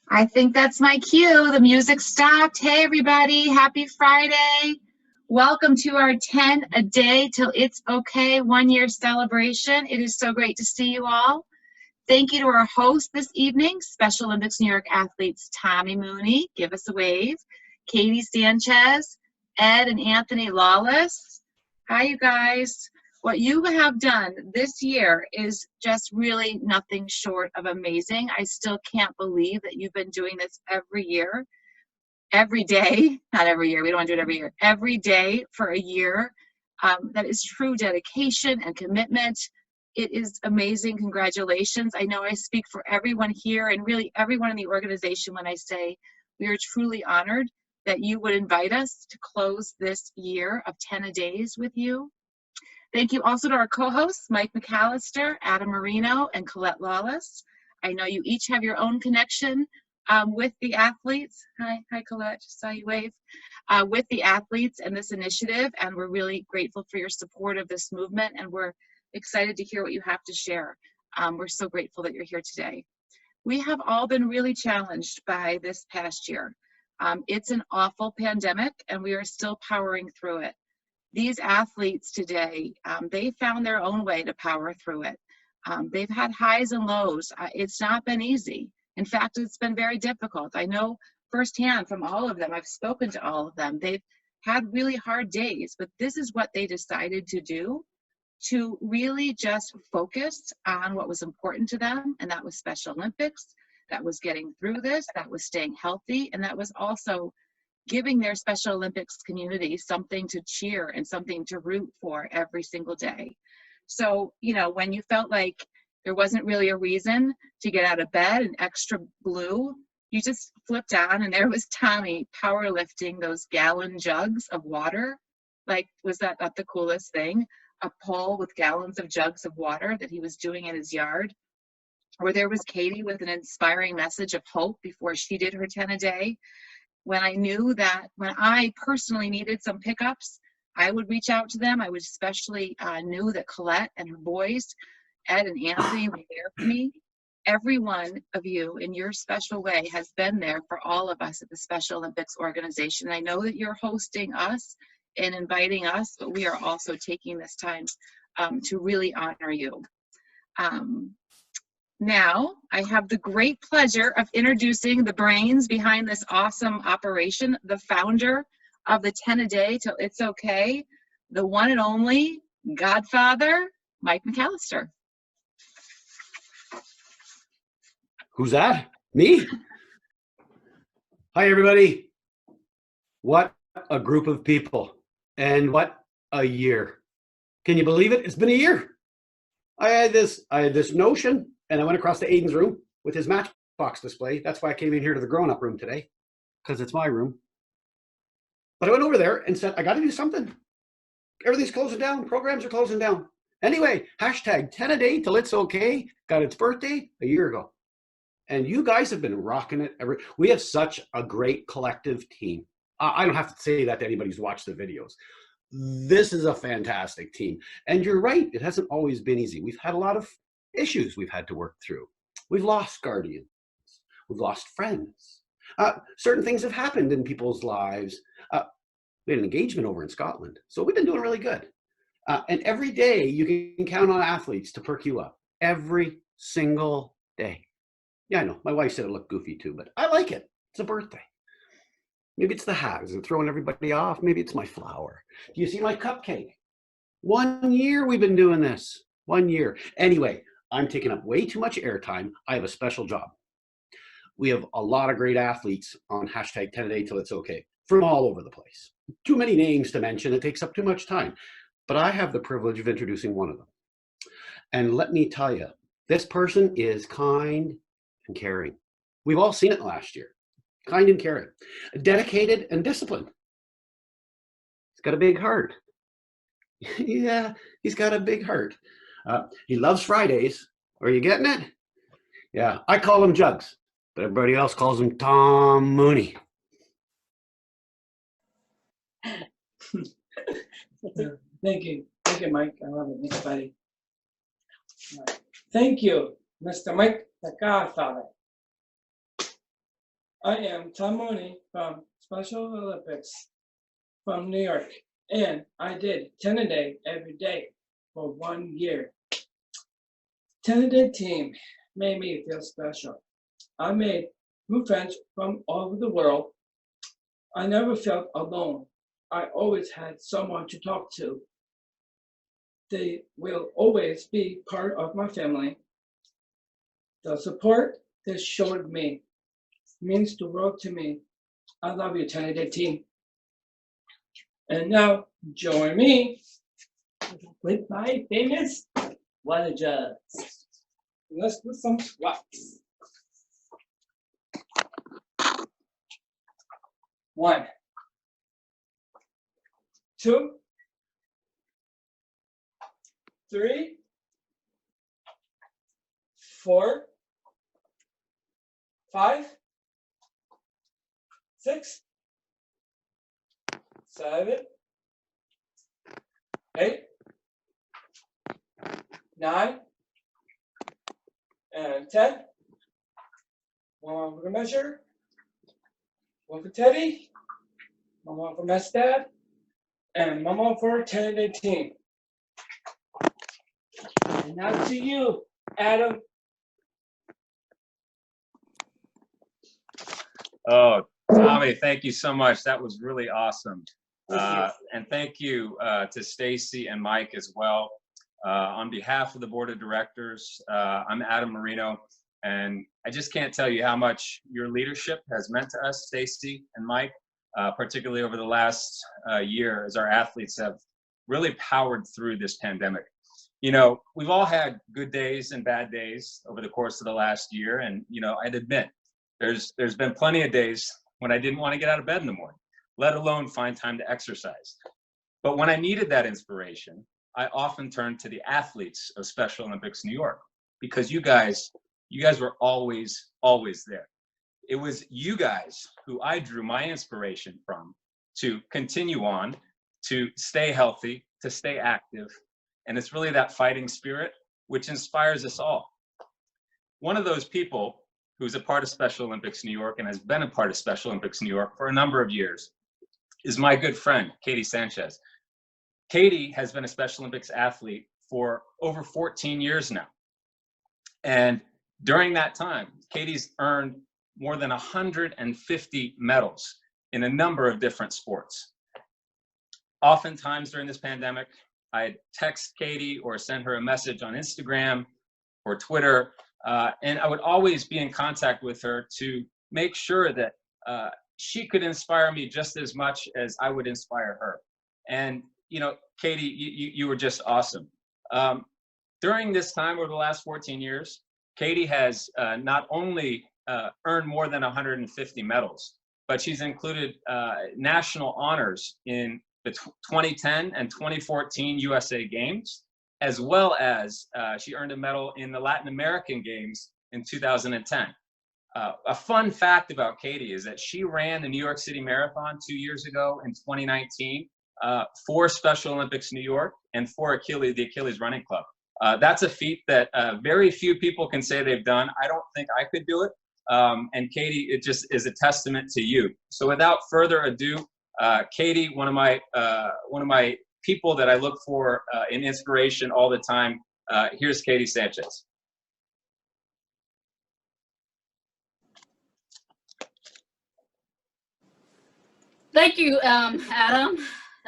I think that's my cue. The music stopped. Hey, everybody. Happy Friday. Welcome to our 10 a day till it's okay 1 year celebration. It is so great to see you all. Thank you to our host this evening, Special Olympics New York athletes Tommy Mooney. Give us a wave. Katy Sanchez, Ed and Anthony Lawless. Hi, you guys. What you have done this year is just really nothing short of amazing. I still can't believe that you've been doing this every year, every day, not every year, we don't want to do it every year, every day for a year. That is true dedication and commitment. It is amazing. Congratulations. I know I speak for everyone here and really everyone in the organization when I say we are truly honored that you would invite us to close this year of 10 a days with you. Thank you also to our co-hosts, Mike McAllister, Adam Marino, and Colette Lawless. I know you each have your own connection with the athletes. Hi, Colette, just saw you wave. With the athletes and this initiative, and we're really grateful for your support of this movement, and we're excited to hear what you have to share. We're so grateful that you're here today. We have all been really challenged by this past year. It's an awful pandemic, and we are still powering through it. These athletes today, they found their own way to power through it. They've had highs and lows. It's not been easy. In fact, it's been very difficult. I know firsthand from all of them, I've spoken to all of them, they've had really hard days, but this is what they decided to do, to really just focus on what was important to them, and that was Special Olympics, that was getting through this, that was staying healthy, and that was also giving their Special Olympics community something to cheer and something to root for every single day. So, you know, when you felt like there wasn't really a reason to get out of bed and extra blue, you just flipped on and there was Tommy powerlifting those gallon jugs of water. Like, was that not the coolest thing? A pole with gallons of jugs of water that he was doing in his yard. Or there was Katy with an inspiring message of hope before she did her 10 a day. When I knew that when I personally needed some pickups, I would reach out to them. I would especially knew that Colette and her boys, Ed and Anthony, were there for me. Every one of you in your special way has been there for all of us at the Special Olympics organization. I know that you're hosting us and inviting us, but we are also taking this time to really honor you. Now, I have the great pleasure of introducing the brains behind this awesome operation, the founder of the 10 a day till it's okay, the one and only Godfather, Mike McAllister. Who's that? Me? Hi, everybody. What a group of people, and what a year. Can you believe it? It's been a year. I had this notion, and I went across to Aiden's room with his Matchbox display. That's why I came in here to the grown-up room today, because it's my room. But I went over there and said, I got to do something. Everything's closing down. Programs are closing down. Anyway, hashtag 10 a day till it's okay got its birthday a year ago. And you guys have been rocking it. We have such a great collective team. I don't have to say that to anybody who's watched the videos. This is a fantastic team. And you're right, it hasn't always been easy. We've had a lot of issues we've had to work through. We've lost guardians. We've lost friends. Certain things have happened in people's lives. We had an engagement over in Scotland. So we've been doing really good. And every day you can count on athletes to perk you up. Every single day. Yeah, I know. My wife said it looked goofy too, but I like it. It's a birthday. Maybe it's the hat. Is it throwing everybody off? Maybe it's my flower. Do you see my cupcake? 1 year we've been doing this. 1 year. Anyway, I'm taking up way too much airtime. I have a special job. We have a lot of great athletes on hashtag 10 a day till it's okay from all over the place. Too many names to mention. It takes up too much time. But I have the privilege of introducing one of them. And let me tell you, this person is kind and caring. We've all seen it last year. Kind and caring, dedicated and disciplined. He's got a big heart. Yeah, he's got a big heart. He loves Fridays. Are you getting it? Yeah, I call him Jugs, but everybody else calls him Tom Mooney. Thank you, Mike. I love it. Thanks, buddy. Right. Thank you, Mr. Mike, the Godfather. I am Tom Mooney from Special Olympics from New York, and I did 10 a day every day for 1 year. 10 a day team made me feel special. I made new friends from all over the world. I never felt alone. I always had someone to talk to. They will always be part of my family. The support they showed me means the world to me. I love you, 10 a day team. And now join me with my famous water jugs. Let's do some squats. 1, 2, 3, 4, 5, 6, 7, 8, 9, and 10. One more for measure. One for Teddy. One more for Mess Dad. And one more for 10 a day team. And now to you, Adam. Oh, Tommy, thank you so much. That was really awesome. And thank you to Stacy and Mike as well. On behalf of the board of directors, I'm Adam Marino, and I just can't tell you how much your leadership has meant to us, Stacy and Mike, particularly over the last year as our athletes have really powered through this pandemic. You know, we've all had good days and bad days over the course of the last year, and you know, I'd admit there's been plenty of days when I didn't want to get out of bed in the morning, let alone find time to exercise. But when I needed that inspiration, I often turned to the athletes of Special Olympics New York, because you guys were always there. It was you guys who I drew my inspiration from to continue on, to stay healthy, to stay active. And it's really that fighting spirit which inspires us all. One of those people who's a part of Special Olympics New York and has been a part of Special Olympics New York for a number of years is my good friend, Katy Sanchez. Katy has been a Special Olympics athlete for over 14 years now. And during that time, Katy's earned more than 150 medals in a number of different sports. Oftentimes during this pandemic, I'd text Katy or send her a message on Instagram or Twitter, and I would always be in contact with her to make sure that she could inspire me just as much as I would inspire her. And you know, Katy, you were just awesome. During this time over the last 14 years, Katy has not only earned more than 150 medals, but she's included national honors in the 2010 and 2014 USA Games, as well as she earned a medal in the Latin American Games in 2010. A fun fact about Katy is that she ran the New York City Marathon 2 years ago in 2019 for Special Olympics New York and for the Achilles Running Club. That's a feat that very few people can say they've done. I don't think I could do it. And Katy, it just is a testament to you. So without further ado, Katy, one of my people that I look for in inspiration all the time. Here's Katy Sanchez. Thank you, Adam.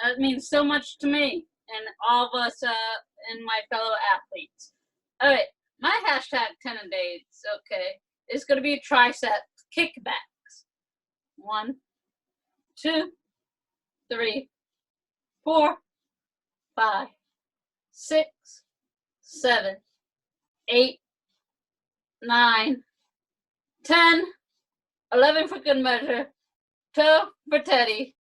That means so much to me and all of us and my fellow athletes. All right, my hashtag 10 a day, it's okay, is going to be tricep kickbacks. 1, 2, 3, 4, 5, 6, 7, 8, 9, 10, 11 for good measure, 12 for Teddy,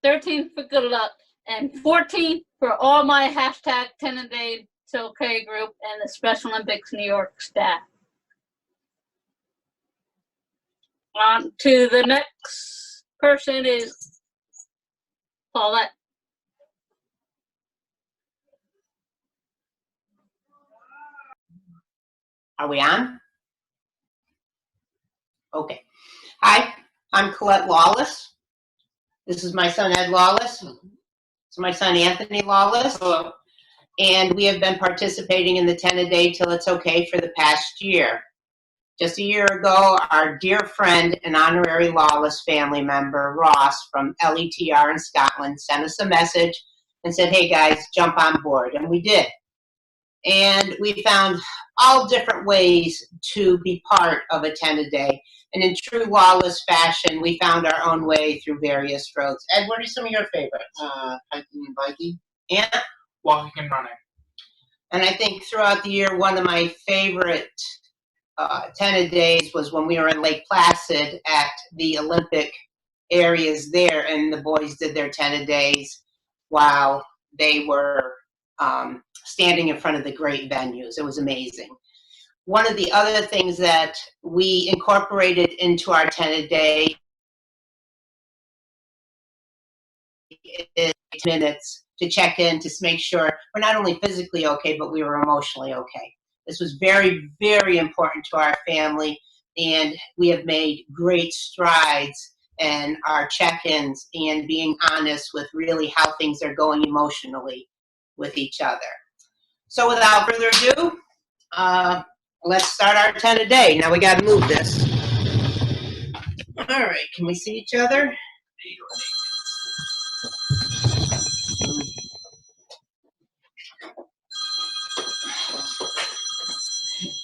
13 for good luck, and 14 for all my hashtag 10 a day it's okay group and the Special Olympics New York staff. On to the next person is Paulette. Are we on? Okay. Hi, I'm Colette Lawless. This is my son, Ed Lawless. It's my son, Anthony Lawless. Hello. And we have been participating in the 10 a day till it's okay for the past year. Just a year ago, our dear friend and honorary Lawless family member, Ross from LETR in Scotland, sent us a message and said, hey guys, jump on board. And we did. And we found all different ways to be part of a 10 a day. And in true Lawless fashion, we found our own way through various roads. Ed, what are some of your favorites? Hiking and biking. And Walking and running. And I think throughout the year, one of my favorite 10 a days was when we were in Lake Placid at the Olympic areas there, and the boys did their 10 a days while they were standing in front of the great venues. It was amazing. One of the other things that we incorporated into our 10 a day is minutes to check in to make sure we're not only physically okay, but we were emotionally okay. This was very, very important to our family, and we have made great strides in our check-ins and being honest with really how things are going emotionally with each other. So without further ado, let's start our 10 a day. Now we got to move this. All right, can we see each other?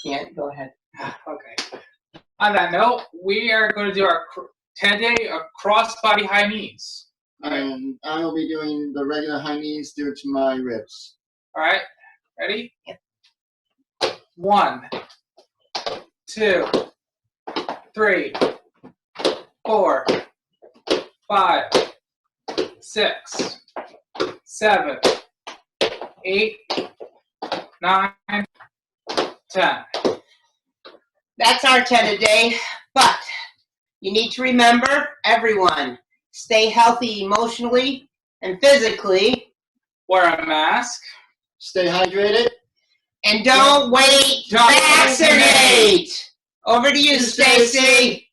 Yeah, go ahead. Okay. On that note, we are going to do our 10-day cross-body high knees. And I will be doing the regular high knees due to my ribs. All right. Ready? Yep. 1, 2, 3, 4, 5, 6, 7, 8, 9, 10. That's our 10 a day, but you need to remember, everyone, stay healthy emotionally and physically. Wear a mask. Stay hydrated. And don't wait, Don't vaccinate! Over to you, Stacy.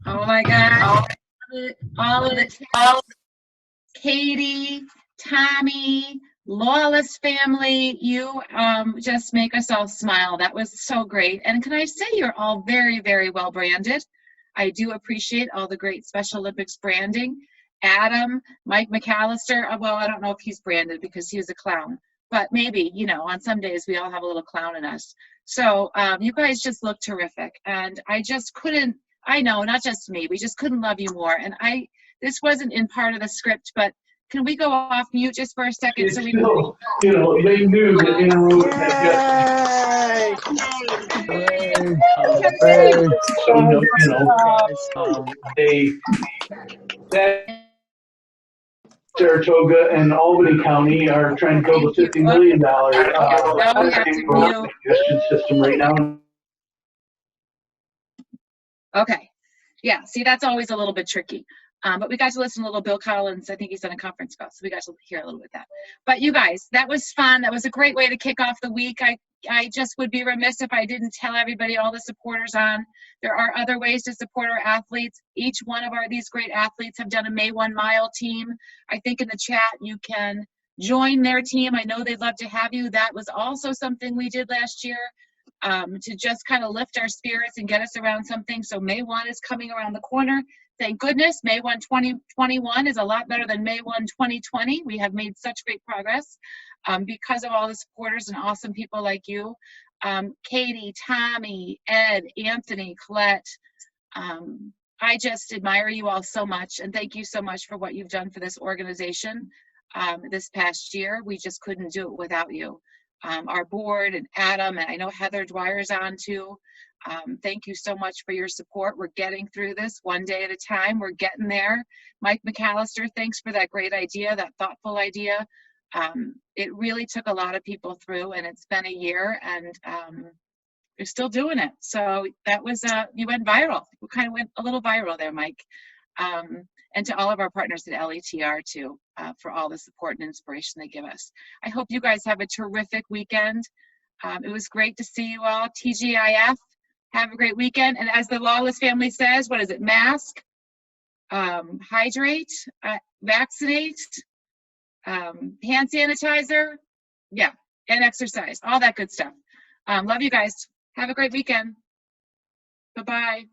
Oh my God. All of the Katy, Tommy, Lawless family, you just make us all smile. That was so great. And can I say you're all very, very well branded. I do appreciate all the great Special Olympics branding. Adam, Mike McAllister, well, I don't know if he's branded because he was a clown, but maybe, you know, on some days we all have a little clown in us. So you guys just look terrific. And I just couldn't, I know, not just me, we just couldn't love you more. And this wasn't in part of the script, but can we go off mute just for a second? It's So we still, you know, they knew that in a row that Saratoga and Albany County are trying to build a $50 million congestion system right now. Okay. Yeah, see, that's always a little bit tricky. But we got to listen to a little Bill Collins. I think he's on a conference call, so we got to hear a little bit of that. But you guys, that was fun. That was a great way to kick off the week. I just would be remiss if I didn't tell everybody, all the supporters on. There are other ways to support our athletes. Each one of these great athletes have done a May 1 Mile team. I think in the chat you can join their team. I know they'd love to have you. That was also something we did last year. To just kind of lift our spirits and get us around something. So May 1 is coming around the corner. Thank goodness, May 1, 2021 is a lot better than May 1, 2020. We have made such great progress because of all the supporters and awesome people like you. Katy, Tommy, Ed, Anthony, Colette. I just admire you all so much, and thank you so much for what you've done for this organization this past year. We just couldn't do it without you. Our board and Adam, and I know Heather Dwyer's on too. Thank you so much for your support. We're getting through this one day at a time. We're getting there. Mike McAllister, thanks for that great idea, that thoughtful idea. It really took a lot of people through, and it's been a year, and you're still doing it. So that was, you went viral. We kind of went a little viral there, Mike. And to all of our partners at LETR too, for all the support and inspiration they give us. I hope you guys have a terrific weekend. It was great to see you all. TGIF, Have a great weekend. And as the Lawless family says, what is it? Mask, hydrate, vaccinate, hand sanitizer, yeah, and exercise, all that good stuff. Love you guys. Have a great weekend. Bye-bye.